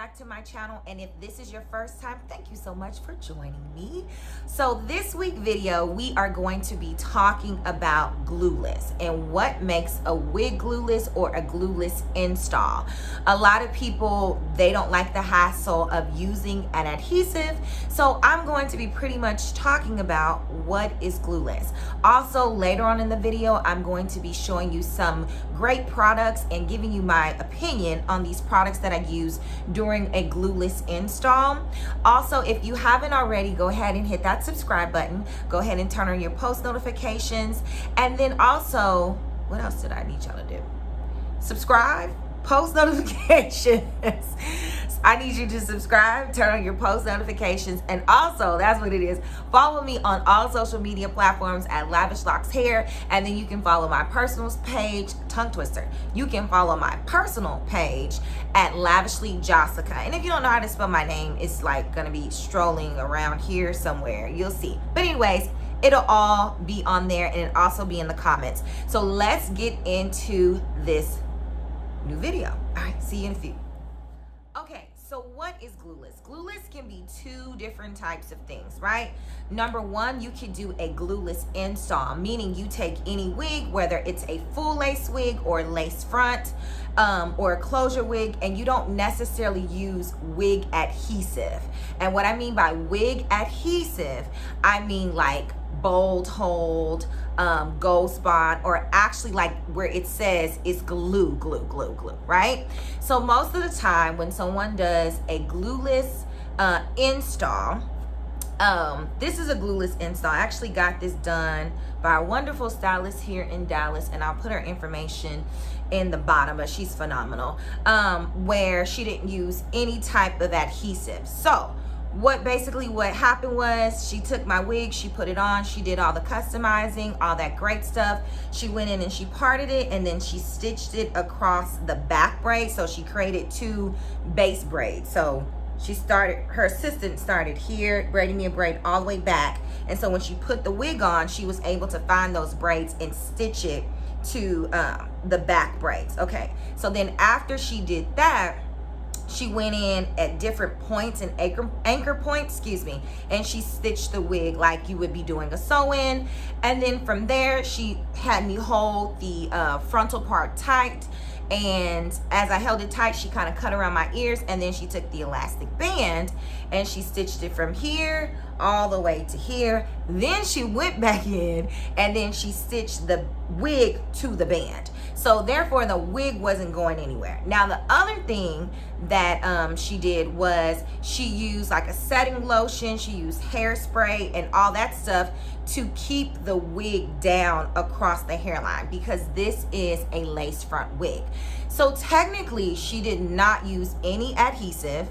back to my channel, and if this is your first time, thank you so much for joining me. So this week's video, we are going to be talking about glueless and what makes a wig glueless or a glueless install. A lot of people, they don't like the hassle of using an adhesive, so I'm going to be pretty much talking about what is glueless. Also, later on in the video, I'm going to be showing you some great products and giving you my opinion on these products that I use during a glueless install. Also, if you haven't already, go ahead and hit that subscribe button. Go ahead and turn on your post notifications. And then also, what else did I need y'all to do? Subscribe, post notifications. I need you to subscribe, turn on your post notifications, and also, that's what it is, follow me on all social media platforms at Lavish Locks Hair, and then you can follow my personal page, tongue twister. You can follow my personal page at Lavishly Jasica. And if you don't know how to spell my name, it's like gonna be strolling around here somewhere. You'll see. But anyways, it'll all be on there, and it'll also be in the comments. So let's get into this new video. All right, see you in a few. Okay, so what is glueless? Glueless can be two different types of things, right? Number one, you could do a glueless install, meaning you take any wig, whether it's a full lace wig or lace front, or a closure wig, and you don't necessarily use wig adhesive. And what I mean by wig adhesive, I mean like bold hold, gold spot, or actually like where it says it's glue, right? So most of the time when someone does a glueless install, this is a glueless install. I actually got this done by a wonderful stylist here in Dallas, and I'll put her information in the bottom, but she's phenomenal, where she didn't use any type of adhesive. So what happened was she took my wig, she put it on, she did all the customizing, all that great stuff. She went in and she parted it, and then she stitched it across the back braid. So she created two base braids. So her assistant started here, braiding me a braid all the way back. And so when she put the wig on, she was able to find those braids and stitch it to the back braids. Okay, so then after she did that, she went in at different points and anchor points, and she stitched the wig like you would be doing a sew-in. And then from there, she had me hold the frontal part tight. And as I held it tight, she kind of cut around my ears, and then she took the elastic band and she stitched it from here all the way to here. Then she went back in and then she stitched the wig to the band. So therefore the wig wasn't going anywhere. Now the other thing that she did was she used like a setting lotion, she used hairspray and all that stuff to keep the wig down across the hairline, because this is a lace front wig. So technically she did not use any adhesive.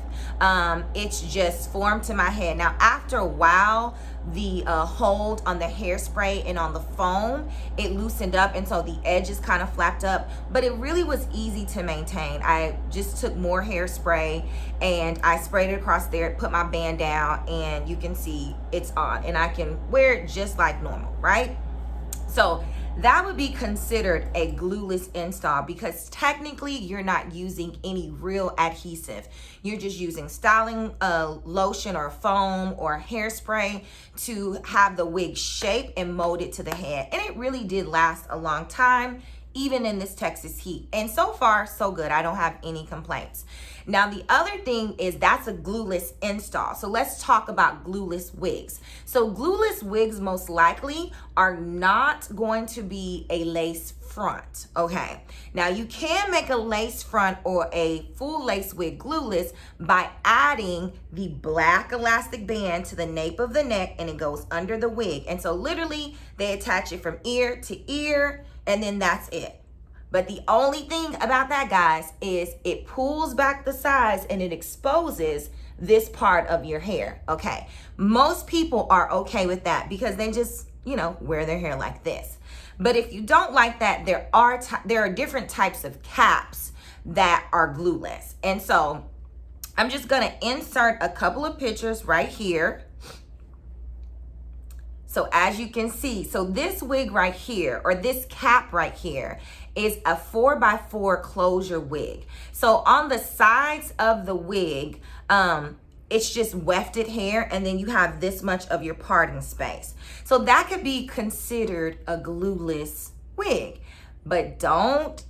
It's just formed to my head. Now after a while, the hold on the hairspray and on the foam, it loosened up, and so the edges kind of flapped up, but it really was easy to maintain. I just took more hairspray and I sprayed it across there, put my band down, and you can see it's on, and I can wear it just like normal, right? So that would be considered a glueless install, because technically you're not using any real adhesive. You're just using styling lotion or foam or hairspray to have the wig shape and mold it to the head. And it really did last a long time, even in this Texas heat. And so far, so good. I don't have any complaints. Now, the other thing is that's a glueless install. So let's talk about glueless wigs. So glueless wigs most likely are not going to be a lace front, okay? Now, you can make a lace front or a full lace wig glueless by adding the black elastic band to the nape of the neck, and it goes under the wig. And so literally, they attach it from ear to ear, and then that's it. But the only thing about that, guys, is it pulls back the sides and it exposes this part of your hair, okay? Most people are okay with that because they just, wear their hair like this. But if you don't like that, there are different types of caps that are glueless. And so I'm just gonna insert a couple of pictures right here. So as you can see, so this wig right here, or this cap right here, is a 4x4 closure wig. So on the sides of the wig, it's just wefted hair, and then you have this much of your parting space. So that could be considered a glueless wig. But don't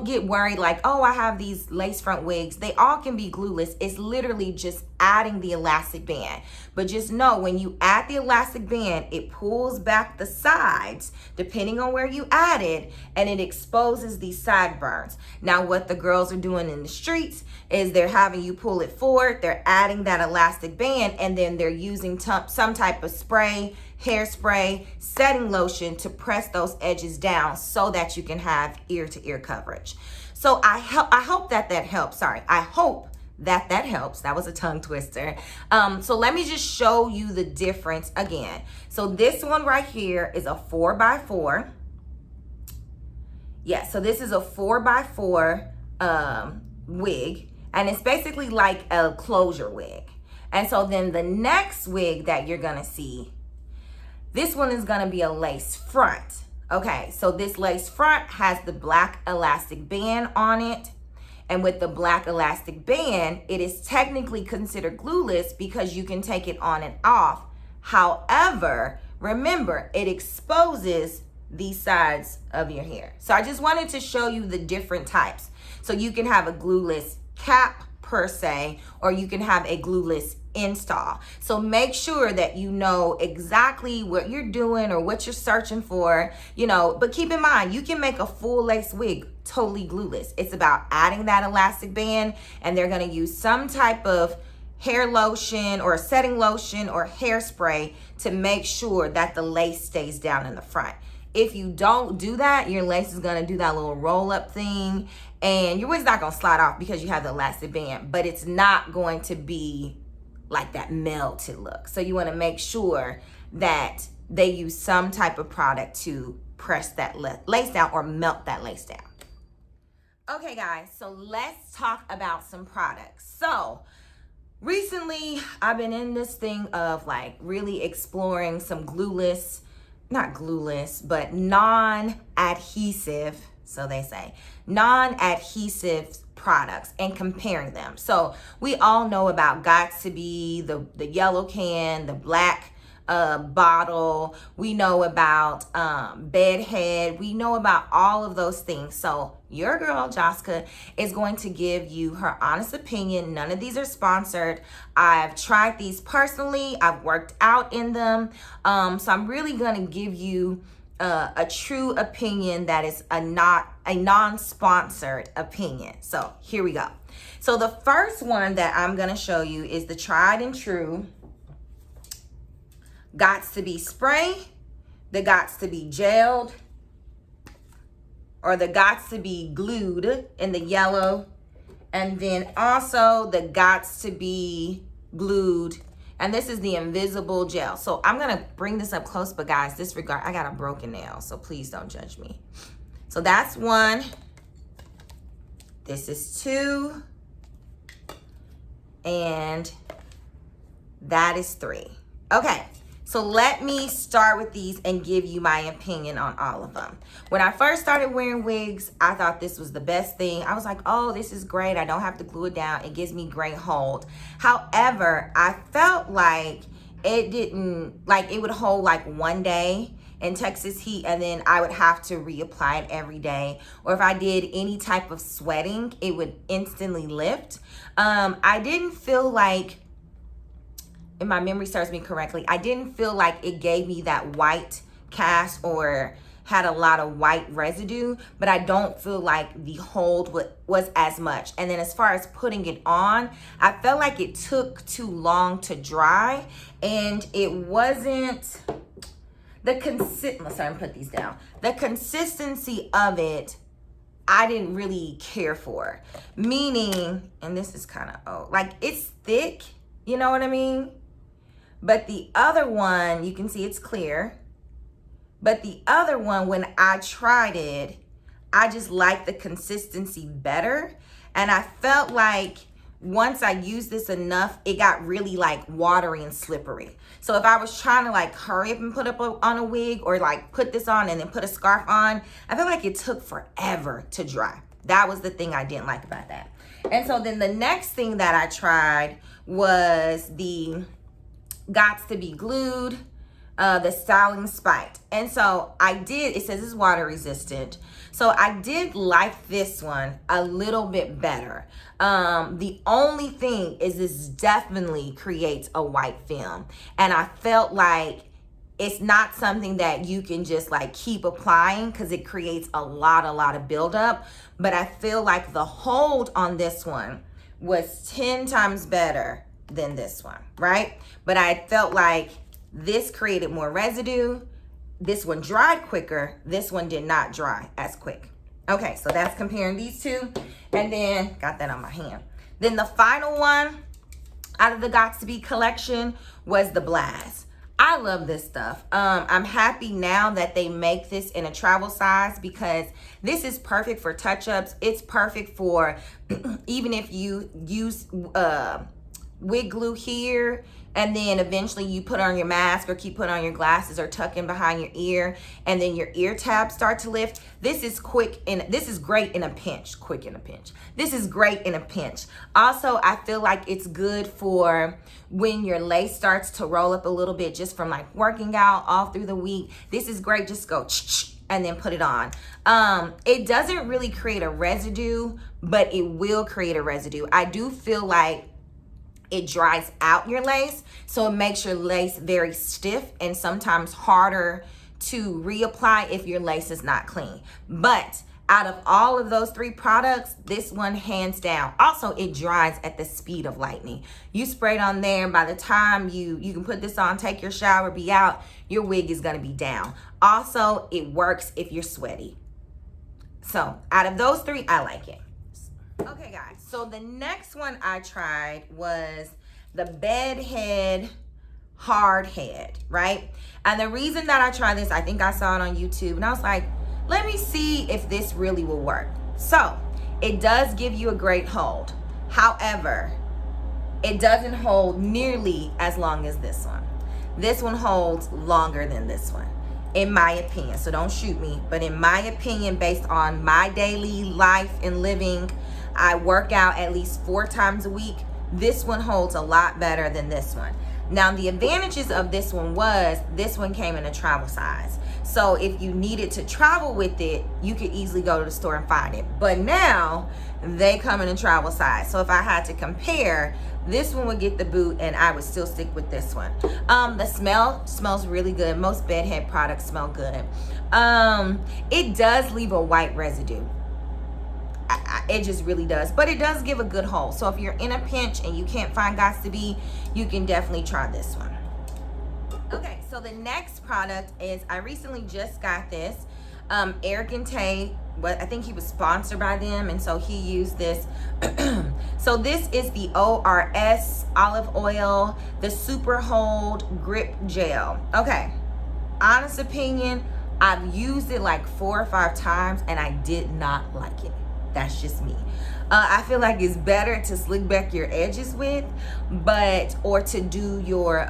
get worried like, oh, I have these lace front wigs. They all can be glueless. It's literally just adding the elastic band. But just know when you add the elastic band, it pulls back the sides depending on where you add it, and it exposes these sideburns. Now what the girls are doing in the streets is they're having you pull it forward, they're adding that elastic band, and then they're using some type of spray, hairspray, setting lotion to press those edges down so that you can have ear-to-ear coverage. So I hope that helps. Sorry, I hope that helps. That was a tongue twister. So let me just show you the difference again. So this one right here is a 4x4. Yeah, so this is a 4x4 wig, and it's basically like a closure wig. And so then the next wig that you're gonna see, this one is gonna be a lace front. Okay, so this lace front has the black elastic band on it. And with the black elastic band, it is technically considered glueless because you can take it on and off. However, remember, it exposes these sides of your hair. So I just wanted to show you the different types. So you can have a glueless cap per se, or you can have a glueless install. So make sure that you know exactly what you're doing or what you're searching for, but keep in mind, you can make a full lace wig totally glueless. It's about adding that elastic band, and they're going to use some type of hair lotion or setting lotion or hairspray to make sure that the lace stays down in the front. If you don't do that, your lace is going to do that little roll up thing, and your wig's not going to slide off because you have the elastic band, but it's not going to be like that melted look. So you want to make sure that they use some type of product to press that lace down or melt that lace down. Okay guys, so let's talk about some products. So recently I've been in this thing of like really exploring some not glueless, but non-adhesive, so they say, non-adhesive products and comparing them. So we all know about Gots to be the yellow can, the black bottle. We know about bedhead. We know about all of those things. So your girl Jasica is going to give you her honest opinion. None of these are sponsored. I've tried these personally. I've worked out in them. So I'm really going to give you a true opinion that is a non-sponsored opinion. So here we go. So the first one that I'm going to show you is the tried and true Gots to be spray, the Gots to be gelled, or the Gots to be glued in the yellow, and then also the Gots to be glued, and this is the invisible gel. So I'm gonna bring this up close, but guys, disregard, I got a broken nail, so please don't judge me. So that's one. This is two. And that is three. Okay. So let me start with these and give you my opinion on all of them. When I first started wearing wigs, I thought this was the best thing. I was like, oh, this is great. I don't have to glue it down. It gives me great hold. However, I felt like it would hold like one day in Texas heat, and then I would have to reapply it every day. Or if I did any type of sweating, it would instantly lift. I didn't feel like, if my memory serves me correctly, I didn't feel like it gave me that white cast or had a lot of white residue, but I don't feel like the hold was as much. And then as far as putting it on, I felt like it took too long to dry, and it wasn't the put these down. The consistency of it, I didn't really care for. Meaning, and this is kind of old, like it's thick, you know what I mean? But the other one, you can see it's clear. But the other one, when I tried it, I just liked the consistency better. And I felt like once I used this enough, it got really like watery and slippery. So if I was trying to like hurry up and put up on a wig, or like put this on and then put a scarf on, I feel like it took forever to dry. That was the thing I didn't like about that. And so then the next thing that I tried was the Gots to Be Glued, the Styling Spiked. And so I did, it says it's water resistant. So I did like this one a little bit better. The only thing is this definitely creates a white film. And I felt like it's not something that you can just like keep applying, because it creates a lot of buildup. But I feel like the hold on this one was 10 times better than this one, right? But I felt like this created more residue. This one dried quicker. This one did not dry as quick. Okay, so that's comparing these two. And then, got that on my hand. Then the final one out of the Gots to Be collection was the Blast. I love this stuff. I'm happy now that they make this in a travel size, because this is perfect for touch-ups. It's perfect for even if you use wig glue here, and then eventually you put on your mask or keep putting on your glasses or tuck in behind your ear, and then your ear tabs start to lift. This is quick, and this is great in a pinch. Quick in a pinch. This is great in a pinch. Also, I feel like it's good for when your lace starts to roll up a little bit, just from like working out all through the week. This is great. Just go and then put it on. It doesn't really create a residue, but it will create a residue. I do feel like it dries out your lace, so it makes your lace very stiff and sometimes harder to reapply if your lace is not clean. But out of all of those three products, this one hands down. Also, it dries at the speed of lightning. You spray it on there, by the time you can put this on, take your shower, be out, your wig is gonna be down. Also, it works if you're sweaty. So out of those three, I like it. Okay guys, so the next one I tried was the Bedhead Hard Head, right? And the reason that I tried this, I think I saw it on YouTube, and I was like, let me see if this really will work. So it does give you a great hold. However, it doesn't hold nearly as long as this one. This one holds longer than this one, in my opinion. So don't shoot me, but in my opinion, based on my daily life and living, I work out at least 4 times a week. This one holds a lot better than this one. Now, the advantages of this one was this one came in a travel size. So if you needed to travel with it, you could easily go to the store and find it. But now they come in a travel size. So if I had to compare, this one would get the boot and I would still stick with this one. The smell smells really good. Most bedhead products smell good. It does leave a white residue. It just really does, but it does give a good hold. So if you're in a pinch and you can't find Gots to Be, you can definitely try this one. Okay, so the next product is, I recently just got this. Eric and Tay, but I think he was sponsored by them, and so he used this. So this is the ORS olive oil, the Super Hold Grip Gel. Okay, honest opinion, I've used it like 4 or 5 times and I did not like it. That's just me. I feel like it's better to slick back your edges with, or to do your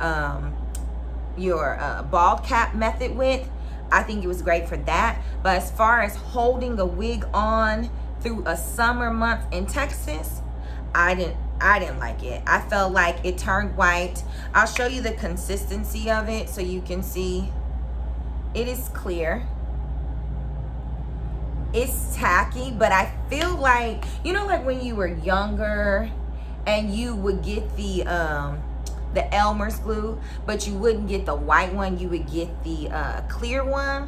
bald cap method with. I think it was great for that. But as far as holding a wig on through a summer month in Texas, I didn't like it. I felt like it turned white. I'll show you the consistency of it so you can see. It is clear. It's tacky, but I feel like, you know, like when you were younger and you would get the Elmer's glue, but you wouldn't get the white one, you would get the clear one.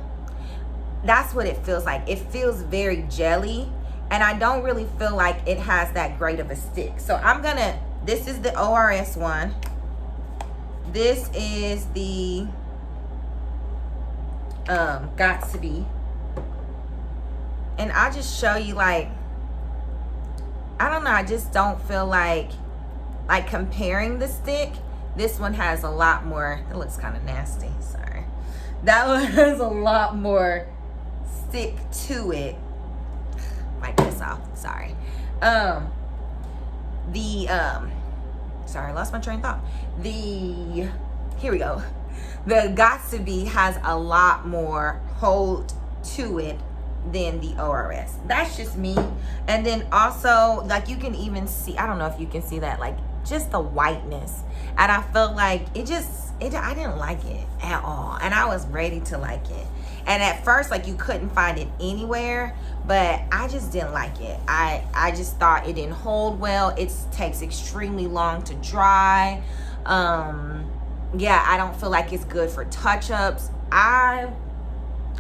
That's what it feels like. It feels very jelly, and I don't really feel like it has that great of a stick. So this is the ORS one. This is the Gots to Be. And I'll just show you, like, I don't know, I just don't feel like comparing the stick. This one has a lot more, it looks kind of nasty, sorry. That one has a lot more stick to it. Wipe this off, sorry. The sorry, I lost my train of thought. Here we go. The Got2b has a lot more hold to it than the ORS. That's just me. And then also, like, you can even see, I don't know if you can see that, like just the whiteness. And I felt like I didn't like it at all. And I was ready to like it. And at first, like, you couldn't find it anywhere, but I just didn't like it. I just thought it didn't hold well. It takes extremely long to dry. Yeah, I don't feel like it's good for touch-ups. I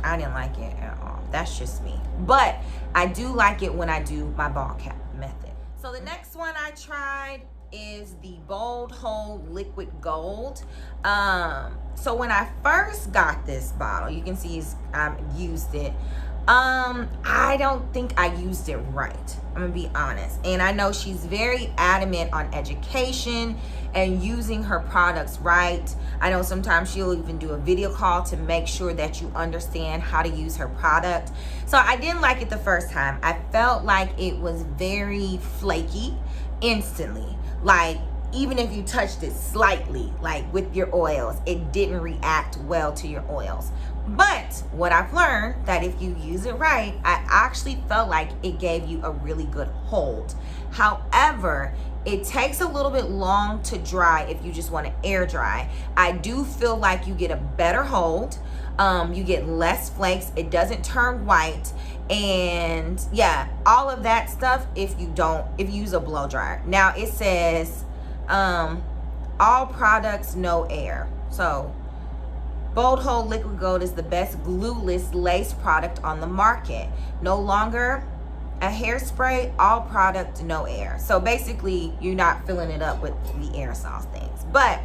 didn't like it at all. That's just me. But I do like it when I do my ball cap method. So the next one I tried is the Bold Hold Liquid Gold. So when I first got this bottle, you can see I used it. I don't think I used it right. I'm gonna be honest. And I know she's very adamant on education and using her products right. I know sometimes she'll even do a video call to make sure that you understand how to use her product. So I didn't like it the first time. I felt like it was very flaky instantly. Like, even if you touched it slightly, like with your oils, it didn't react well to your oils. But what I've learned, that if you use it right, I actually felt like it gave you a really good hold. However, it takes a little bit long to dry if you just want to air dry. I do feel like you get a better hold. You get less flakes. It doesn't turn white. And yeah, all of that stuff if you use a blow dryer. Now it says all products, no air. So Bold Hold Liquid Gold is the best glueless lace product on the market. No longer a hairspray, all product, no air. So basically, you're not filling it up with the aerosol things. But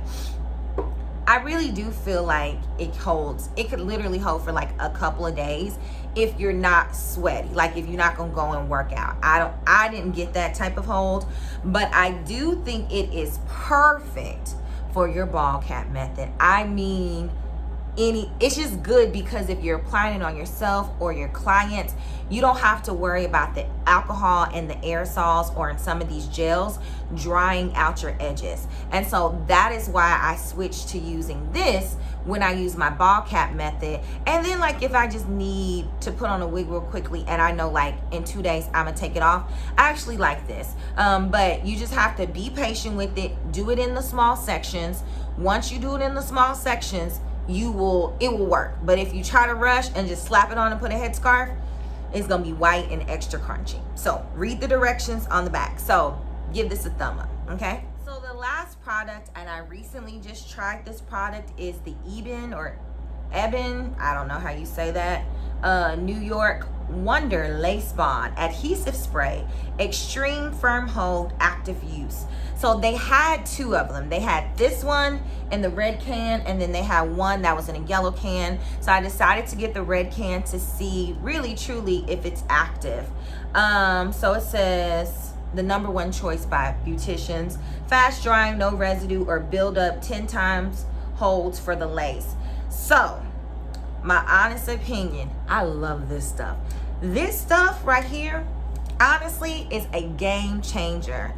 I really do feel like it could literally hold for like a couple of days if you're not sweaty, like if you're not gonna go and work out. I didn't get that type of hold, but I do think it is perfect for your ball cap method. I mean, it's just good because if you're applying it on yourself or your clients, you don't have to worry about the alcohol and the aerosols or in some of these gels drying out your edges. And so that is why I switched to using this when I use my ball cap method. And then, like, if I just need to put on a wig real quickly and I know like in 2 days I'm gonna take it off, I actually like this. But you just have to be patient with it. Do it in the small sections. Once you do it in the small sections, it will work. But if you try to rush and just slap it on and put a headscarf, it's gonna be white and extra crunchy. So read the directions on the back. So give this a thumb up, okay? So the last product, and I recently just tried this product, is the Ebin or Ebin, I don't know how you say that, New York Wonder Lace Bond-Adhesive-Spray, Extreme Firm Hold, Active Use. So they had two of them. They had this one in the red can, and then they had one that was in a yellow can. So I decided to get the red can to see really truly if it's active. So it says the #1 choice by beauticians, fast drying, no residue or buildup, 10 times holds for the lace. So my honest opinion, I love this stuff. This stuff right here, honestly, is a game changer.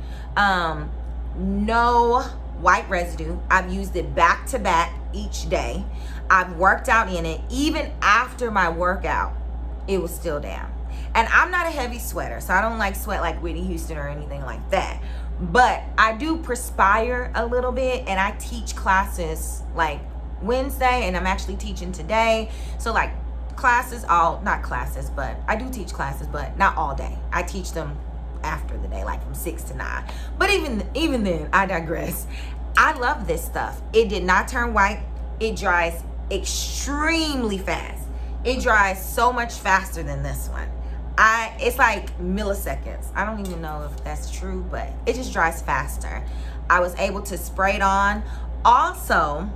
No white residue. I've used it back to back each day. I've worked out in it. Even after my workout, it was still down. And I'm not a heavy sweater, so I don't like sweat like Whitney Houston or anything like that. But I do perspire a little bit, and I teach classes like Wednesday, and I'm actually teaching today. So like classes, not classes, but I do teach classes, but not all day. I teach them after the day, like from 6 to 9. But even then, I digress. I love this stuff. It did not turn white. It dries extremely fast. It dries so much faster than this one. It's like milliseconds. I don't even know if that's true, but it just dries faster. I was able to spray it on. Also,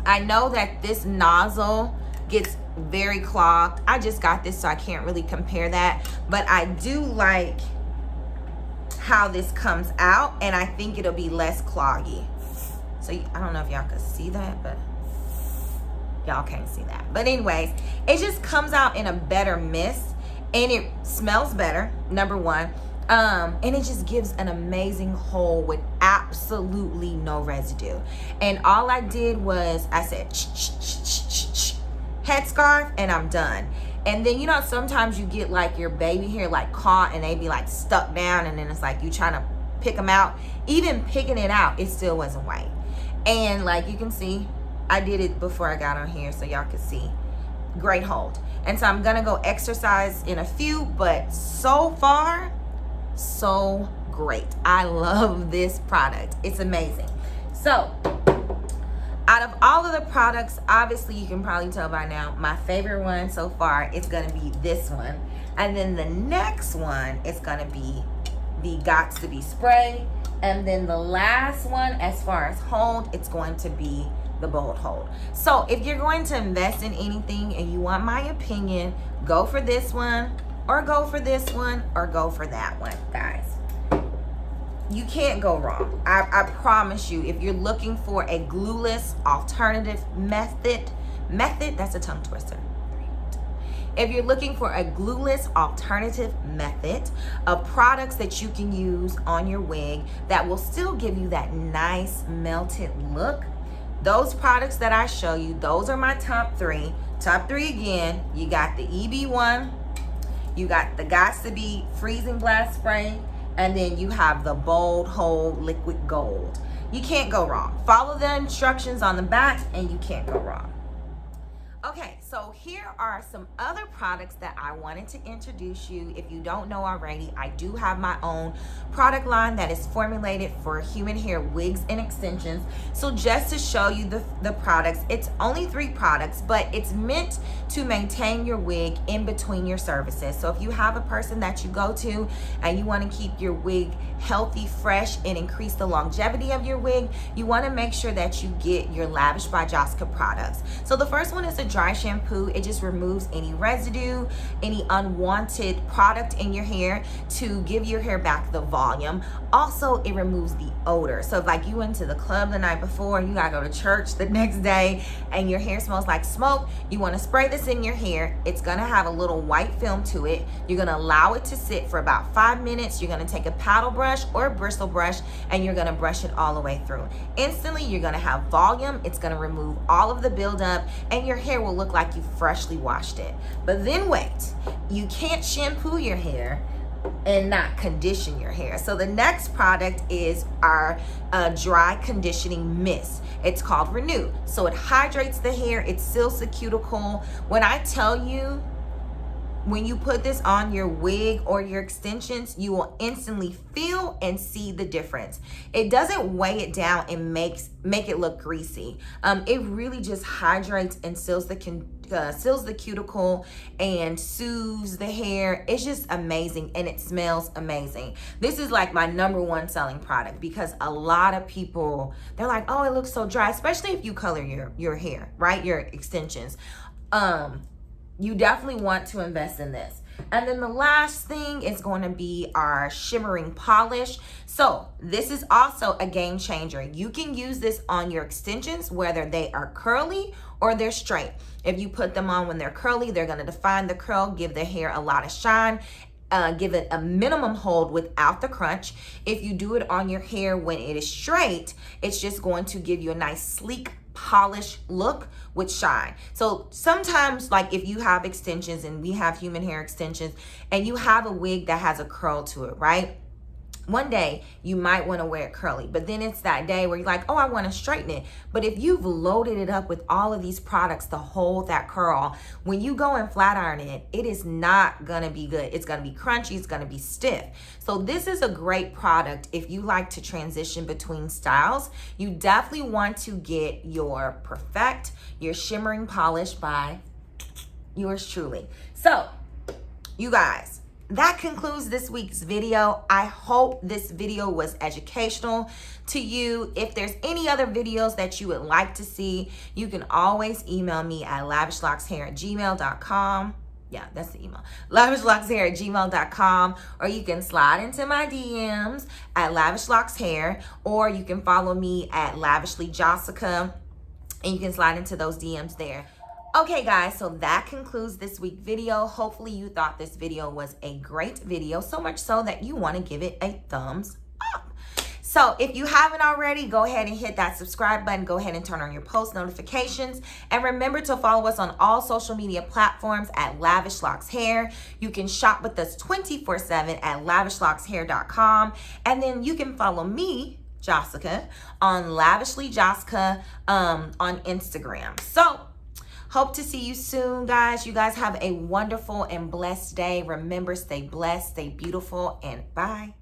I know that this nozzle gets very clogged. I just got this, so I can't really compare that, but I do like how this comes out, and I think it'll be less cloggy. So I don't know if y'all can see that, but y'all can't see that. But anyways, it just comes out in a better mist, and it smells better, #1. And it just gives an amazing hold with absolutely no residue. And all I did was I said headscarf, and I'm done. And then, you know, sometimes you get like your baby hair like caught and they be like stuck down, and then it's like you trying to pick them out. Even picking it out, it still wasn't white. And like you can see, I did it before I got on here so y'all could see. Great hold. And so I'm gonna go exercise in a few, but so far, so great. I love this product. It's amazing. So out of all of the products, obviously you can probably tell by now, my favorite one so far is gonna be this one. And then the next one is gonna be the Bond-Adhesive-Spray. And then the last one, as far as hold, it's going to be the Bold Hold. So if you're going to invest in anything and you want my opinion, go for this one, or go for this one, or go for that one, guys. You can't go wrong. I promise you. If you're looking for a glueless alternative method, that's a tongue twister. If you're looking for a glueless alternative method of products that you can use on your wig that will still give you that nice melted look, those products that I show you, those are my top three. Top three again, you got the EB one, you got the Bond-Adhesive Freezing Blast Spray, and then you have the Bold Hold Liquid Gold. You can't go wrong. Follow the instructions on the back and you can't go wrong. Okay, so here are some other products that I wanted to introduce you. If you don't know already, I do have my own product line that is formulated for human hair wigs and extensions. So just to show you the products, it's only 3 products, but it's meant to maintain your wig in between your services. So if you have a person that you go to and you want to keep your wig healthy, fresh, and increase the longevity of your wig, you want to make sure that you get your Lavish by Jasica products. So the first one is a dry shampoo. It just removes any residue, any unwanted product in your hair to give your hair back the volume. Also, it removes the odor. So if like you went to the club the night before and you gotta go to church the next day and your hair smells like smoke, you want to spray this in your hair. It's gonna have a little white film to it. You're gonna allow it to sit for about 5 minutes. You're gonna take a paddle brush or a bristle brush and you're gonna brush it all the way through. Instantly, you're gonna have volume. It's gonna remove all of the buildup and your hair will look like you freshly washed it. But then wait, you can't shampoo your hair and not condition your hair. So the next product is our dry conditioning mist. It's called Renew. So it hydrates the hair, it seals the cuticle. When I tell you, when you put this on your wig or your extensions, you will instantly feel and see the difference. It doesn't weigh it down and make it look greasy. It really just hydrates and seals the cuticle and soothes the hair. It's just amazing and it smells amazing. This is like my #1 selling product because a lot of people, they're like, oh, it looks so dry, especially if you color your hair, right? Your extensions. You definitely want to invest in this. And then the last thing is going to be our Shimmering Polish. So this is also a game changer. You can use this on your extensions, whether they are curly or they're straight. If you put them on when they're curly, they're going to define the curl, give the hair a lot of shine, give it a minimum hold without the crunch. If you do it on your hair when it is straight, it's just going to give you a nice sleek polished look with shine. So sometimes, like if you have extensions and we have human hair extensions and you have a wig that has a curl to it, right? One day you might want to wear it curly, but then it's that day where you're like, oh, I want to straighten it. But if you've loaded it up with all of these products to hold that curl, when you go and flat iron it, it is not going to be good. It's going to be crunchy. It's going to be stiff. So this is a great product if you like to transition between styles. You definitely want to get your Perfect, your Shimmering Polish by yours truly. So you guys, that concludes this week's video. I hope this video was educational to you. If there's any other videos that you would like to see, you can always email me at lavishlockshair@gmail.com. Yeah, that's the email. lavishlockshair@gmail.com, or you can slide into my DMs at lavishlockshair, or you can follow me at lavishlyjasica, and you can slide into those DMs there. Okay guys, so that concludes this week's video. Hopefully you thought this video was a great video, so much so that you want to give it a thumbs up. So if you haven't already, go ahead and hit that subscribe button. Go ahead and turn on your post notifications. And remember to follow us on all social media platforms at Lavish Locks Hair. You can shop with us 24/7 at lavishlockshair.com. And then you can follow me, Jasica, on Lavishly Jasica on Instagram. So hope to see you soon, guys. You guys have a wonderful and blessed day. Remember, stay blessed, stay beautiful, and bye.